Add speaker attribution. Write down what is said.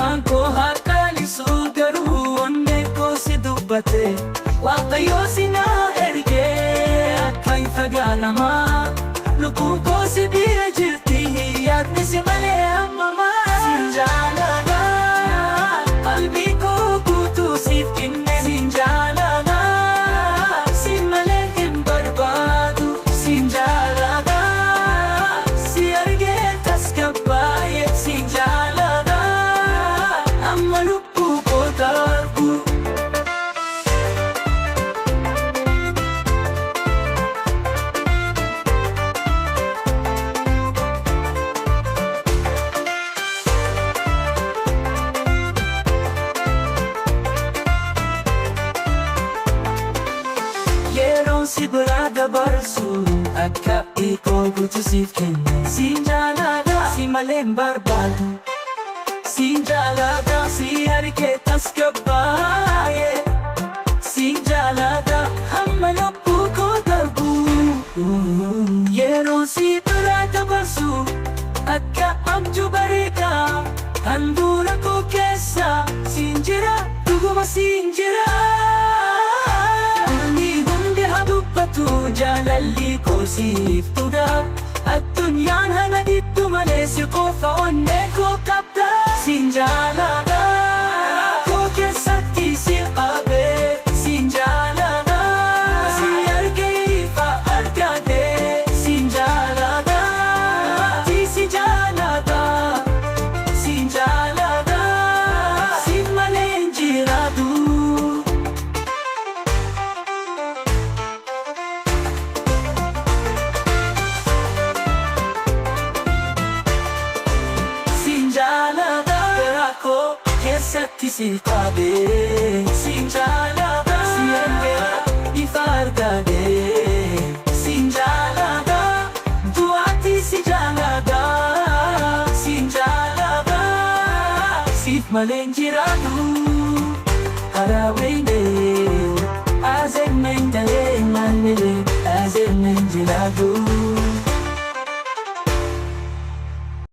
Speaker 1: afaan koo harkaalisuu garuu onnee koo si dubbate Waaqayyo si na ergee akka hin fagaanamaa lubbuun koo si bira jirti yaadni si malee ammamaa Siin jaaladha qalbii koo guutuu siif kenne Siin jaaladha siin malee hin barbaadu Siin jaaladha si argee tasgabbaa'ee Siin jaaladha amma lubbuu koo darbu si bira dabarsu akka ikoo guutuu siif kenne Siin jaaladha si malee hin barbaadu Siin jaaladha si argee tasgabbaa'ee Siin jaaladha hamma lubbuu koo darbu Yeroon si bira dabarsu akka abjuu bareedaa handhuura koo keessa Siin jira dhuguma siin jira jaalalli koo siif tuudha addunyaan hana dhiddu malee si qofa onnee koo qabda Siin jaaladha koo keessatti si qabee Siin jaaladha si argee ifa argatee Siin jaaladha si jaaladha Siin jaaladha siif malee hin jiraatu keessatti si qabee Siin jaaladha si argee ifa argatee Siin jaaladha du'aatti si jaaladha Siin jaaladha siif malee hin jiraatu haraawwee azeemeen ta'ee naannoo azeemeen jiraatu